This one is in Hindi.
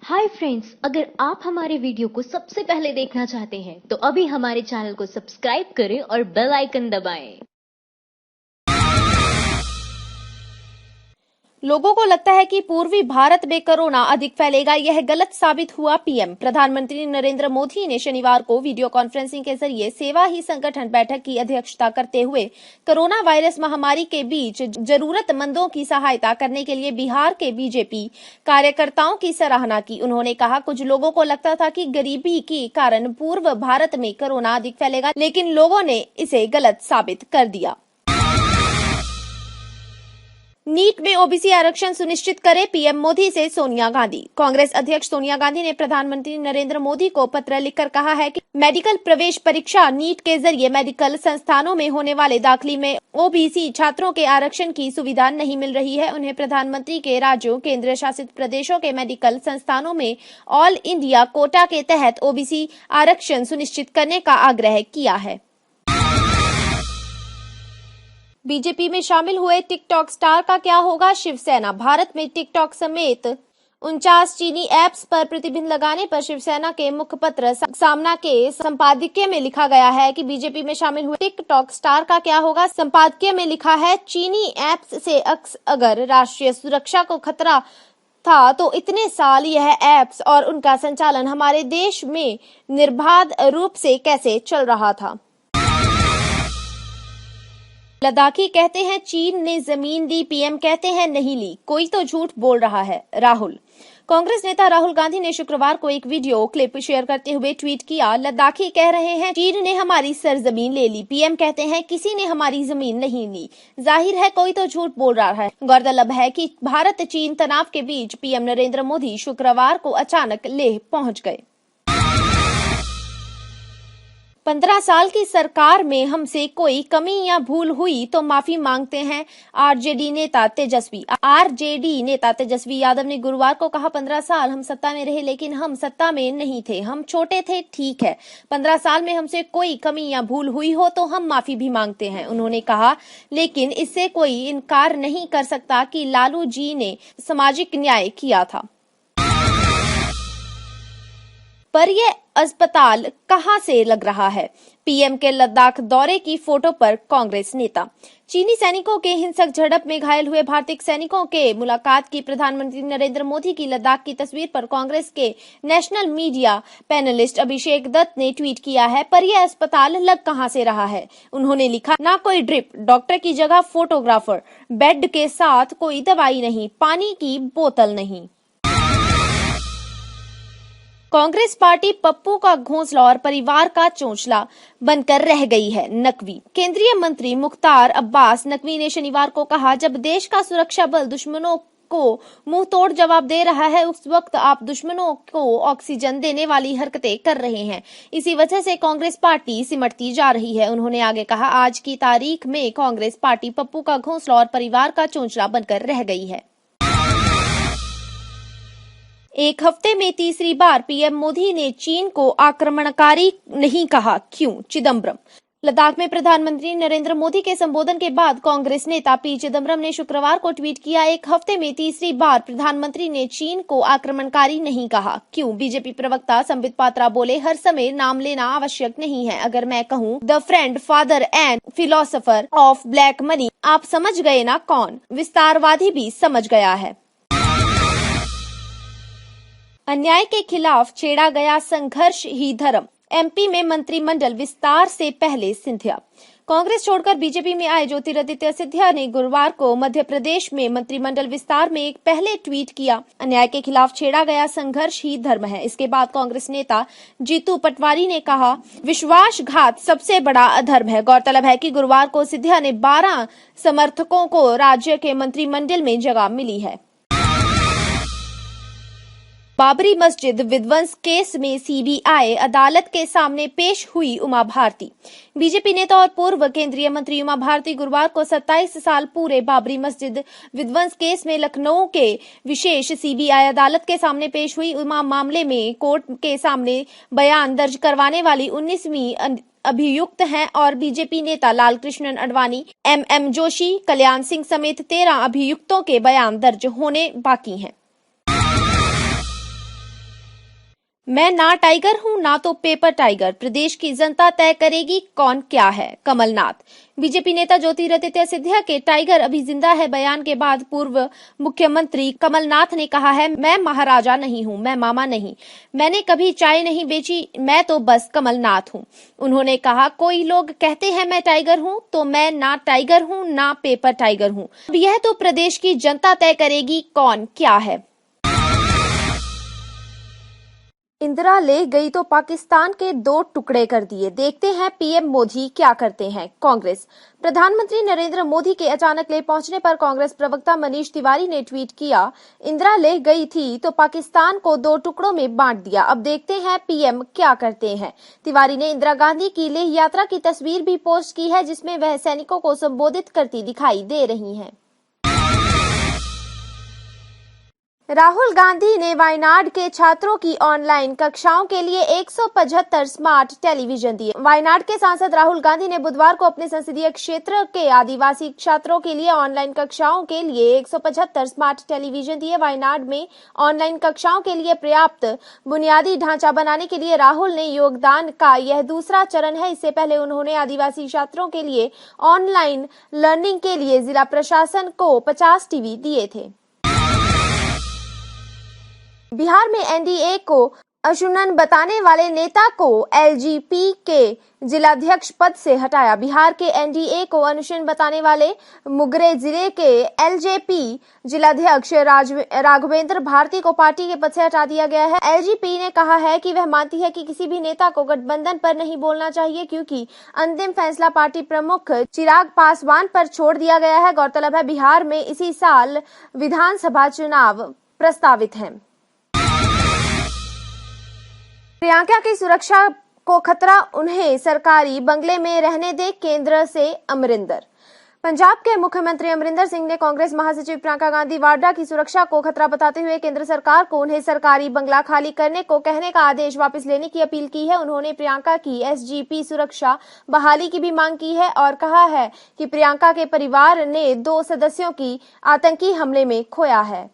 हाय फ्रेंड्स, अगर आप हमारे वीडियो को सबसे पहले देखना चाहते हैं तो अभी हमारे चैनल को सब्सक्राइब करें और बेल आइकन दबाएं। लोगों को लगता है कि पूर्वी भारत में कोरोना अधिक फैलेगा, यह गलत साबित हुआ। पीएम प्रधानमंत्री नरेंद्र मोदी ने शनिवार को वीडियो कॉन्फ्रेंसिंग के जरिए सेवा ही संगठन बैठक की अध्यक्षता करते हुए कोरोना वायरस महामारी के बीच जरूरतमंदों की सहायता करने के लिए बिहार के बीजेपी कार्यकर्ताओं की सराहना की। उन्होंने कहा, कुछ लोगों को लगता था कि गरीबी के कारण पूर्व भारत में कोरोना अधिक फैलेगा, लेकिन लोगों ने इसे गलत साबित कर दिया। नीट में ओबीसी आरक्षण सुनिश्चित करे, पीएम मोदी से सोनिया गांधी। कांग्रेस अध्यक्ष सोनिया गांधी ने प्रधानमंत्री नरेंद्र मोदी को पत्र लिखकर कहा है कि मेडिकल प्रवेश परीक्षा नीट के जरिए मेडिकल संस्थानों में होने वाले दाखिले में ओबीसी छात्रों के आरक्षण की सुविधा नहीं मिल रही है। उन्हें प्रधानमंत्री के राज्यों, केंद्र शासित प्रदेशों के मेडिकल संस्थानों में ऑल इंडिया कोटा के तहत ओबीसी आरक्षण सुनिश्चित करने का आग्रह किया है। बीजेपी में शामिल हुए टिकटॉक स्टार का क्या होगा? शिवसेना। भारत में टिकटॉक समेत 49 चीनी ऐप्स पर प्रतिबंध लगाने पर शिवसेना के मुखपत्र सामना के संपादकीय में लिखा गया है कि बीजेपी में शामिल हुए टिकटॉक स्टार का क्या होगा। संपादकीय में लिखा है, चीनी ऐप्स से अगर राष्ट्रीय सुरक्षा को खतरा था तो इतने साल यह ऐप्स और उनका संचालन हमारे देश में निर्बाध रूप से कैसे चल रहा था। लद्दाखी कहते हैं चीन ने जमीन दी, पीएम कहते हैं नहीं ली, कोई तो झूठ बोल रहा है। राहुल। कांग्रेस नेता राहुल गांधी ने शुक्रवार को एक वीडियो क्लिप शेयर करते हुए ट्वीट किया, लद्दाखी कह रहे हैं चीन ने हमारी सरजमीन ले ली, पीएम कहते हैं किसी ने हमारी जमीन नहीं ली, जाहिर है कोई तो झूठ बोल रहा है। गौरतलब है कि भारत चीन तनाव के बीच पीएम नरेंद्र मोदी शुक्रवार को अचानक लेह पहुंच गए। 15 साल की सरकार में हमसे कोई कमी या भूल हुई तो माफी मांगते हैं, आरजेडी नेता तेजस्वी यादव ने गुरुवार को कहा, 15 साल हम सत्ता में रहे लेकिन हम सत्ता में नहीं थे, हम छोटे थे, ठीक है। 15 साल में हमसे कोई कमी या भूल हुई हो तो हम माफी भी मांगते हैं। उन्होंने कहा, लेकिन इससे कोई इनकार नहीं कर सकता कि लालू जी ने सामाजिक न्याय किया था। पर यह अस्पताल कहां से लग रहा है? पीएम के लद्दाख दौरे की फोटो पर कांग्रेस नेता। चीनी सैनिकों के हिंसक झड़प में घायल हुए भारतीय सैनिकों के मुलाकात की प्रधानमंत्री नरेंद्र मोदी की लद्दाख की तस्वीर पर कांग्रेस के नेशनल मीडिया पैनलिस्ट अभिषेक दत्त ने ट्वीट किया है, पर यह अस्पताल लग कहां से रहा है? उन्होंने लिखा, ना कोई ड्रिप, डॉक्टर की जगह फोटोग्राफर, बेड के साथ कोई दवाई नहीं, पानी की बोतल नहीं। कांग्रेस पार्टी पप्पू का घोंसला और परिवार का चोंचला बनकर रह गई है। नकवी। केंद्रीय मंत्री मुख्तार अब्बास नकवी ने शनिवार को कहा, जब देश का सुरक्षा बल दुश्मनों को मुंह तोड़ जवाब दे रहा है, उस वक्त आप दुश्मनों को ऑक्सीजन देने वाली हरकतें कर रहे हैं। इसी वजह से कांग्रेस पार्टी सिमटती जा रही है। उन्होंने आगे कहा, आज की तारीख में कांग्रेस पार्टी पप्पू का घोंसला और परिवार का चोंचला बनकर रह गई है। एक हफ्ते में तीसरी बार पीएम मोदी ने चीन को आक्रमणकारी नहीं कहा, क्यों? चिदम्बरम। लद्दाख में प्रधानमंत्री नरेंद्र मोदी के संबोधन के बाद कांग्रेस नेता पी चिदम्बरम ने शुक्रवार को ट्वीट किया, एक हफ्ते में तीसरी बार प्रधानमंत्री ने चीन को आक्रमणकारी नहीं कहा, क्यों? बीजेपी प्रवक्ता संबित पात्रा बोले, हर समय नाम लेना आवश्यक नहीं है। अगर मैं कहूँ the friend, father and philosopher of black money, आप समझ गए ना कौन? विस्तारवादी भी समझ गया है। अन्याय के खिलाफ छेड़ा गया संघर्ष ही धर्म। एमपी में मंत्रिमंडल विस्तार से पहले सिंधिया। कांग्रेस छोड़कर बीजेपी में आए ज्योतिरादित्य सिंधिया ने गुरुवार को मध्य प्रदेश में मंत्रिमंडल विस्तार में एक पहले ट्वीट किया, अन्याय के खिलाफ छेड़ा गया संघर्ष ही धर्म है। इसके बाद कांग्रेस नेता जीतू पटवारी ने कहा, विश्वासघात सबसे बड़ा अधर्म है। गौरतलब है कि गुरुवार को सिंधिया ने 12 समर्थकों को राज्य के मंत्रिमंडल में जगह मिली है। बाबरी मस्जिद विध्वंस केस में सीबीआई अदालत के सामने पेश हुई उमा भारती। बीजेपी नेता और पूर्व केंद्रीय मंत्री उमा भारती गुरुवार को 27 साल पूरे बाबरी मस्जिद विध्वंस केस में लखनऊ के विशेष सीबीआई अदालत के सामने पेश हुई। उमा मामले में कोर्ट के सामने बयान दर्ज करवाने वाली 19वीं अभियुक्त हैं और बीजेपी नेता लालकृष्ण आडवाणी, एमएम जोशी, कल्याण सिंह समेत 13 अभियुक्तों के बयान दर्ज होने बाकी हैं। मैं ना टाइगर हूं ना तो पेपर टाइगर, प्रदेश की जनता तय करेगी कौन क्या है। कमलनाथ। बीजेपी नेता ज्योतिरादित्य सिंधिया के टाइगर अभी जिंदा है बयान के बाद पूर्व मुख्यमंत्री कमलनाथ ने कहा है, मैं महाराजा नहीं हूं, मैं मामा नहीं, मैंने कभी चाय नहीं बेची, मैं तो बस कमलनाथ हूं। उन्होंने कहा, कोई लोग कहते हैं मैं टाइगर हूं, तो मैं ना टाइगर हूं ना पेपर टाइगर हूं। अब यह तो प्रदेश की जनता तय करेगी कौन क्या है। इंदिरा ले गई तो पाकिस्तान के 2 टुकड़े कर दिए, देखते हैं पीएम मोदी क्या करते हैं। कांग्रेस। प्रधानमंत्री नरेंद्र मोदी के अचानक ले पहुंचने पर कांग्रेस प्रवक्ता मनीष तिवारी ने ट्वीट किया, इंदिरा ले गई थी तो पाकिस्तान को 2 टुकड़ों में बांट दिया, अब देखते हैं पीएम क्या करते हैं। तिवारी ने इंदिरा गांधी की लेह यात्रा की तस्वीर भी पोस्ट की है, जिसमें वह सैनिकों को संबोधित करती दिखाई दे रही हैं। राहुल गांधी ने वायनाड के छात्रों की ऑनलाइन कक्षाओं के लिए 175 स्मार्ट टेलीविजन दिए। वायनाड के सांसद राहुल गांधी ने बुधवार को अपने संसदीय क्षेत्र के आदिवासी छात्रों के लिए ऑनलाइन कक्षाओं के लिए 175 स्मार्ट टेलीविजन दिए। वायनाड में ऑनलाइन कक्षाओं के लिए पर्याप्त बुनियादी ढांचा बनाने के लिए राहुल ने योगदान का यह दूसरा चरण है। इससे पहले उन्होंने आदिवासी छात्रों के लिए ऑनलाइन लर्निंग के लिए जिला प्रशासन को 50 टीवी दिए थे। बिहार में एनडीए को अशुनन बताने वाले नेता को एलजेपी के जिलाध्यक्ष पद से हटाया। बिहार के एनडीए को अनुशंसन बताने वाले मुंगेर जिले के एलजेपी जिलाध्यक्ष राघवेंद्र भारती को पार्टी के पद से हटा दिया गया है। एलजेपी ने कहा है कि वह मानती है कि किसी भी नेता को गठबंधन पर नहीं बोलना चाहिए, क्योंकि अंतिम फैसला पार्टी प्रमुख चिराग पासवान पर छोड़ दिया गया है। गौरतलब है, बिहार में इसी साल विधानसभा चुनाव प्रस्तावित है। प्रियंका की सुरक्षा को खतरा, उन्हें सरकारी बंगले में रहने दे, केंद्र से अमरिंदर। पंजाब के मुख्यमंत्री अमरिंदर सिंह ने कांग्रेस महासचिव प्रियंका गांधी वाड्रा की सुरक्षा को खतरा बताते हुए केंद्र सरकार को उन्हें सरकारी बंगला खाली करने को कहने का आदेश वापस लेने की अपील की है। उन्होंने प्रियंका की एसजीपी सुरक्षा बहाली की भी मांग की है और कहा है कि प्रियंका के परिवार ने 2 सदस्यों की आतंकी हमले में खोया है।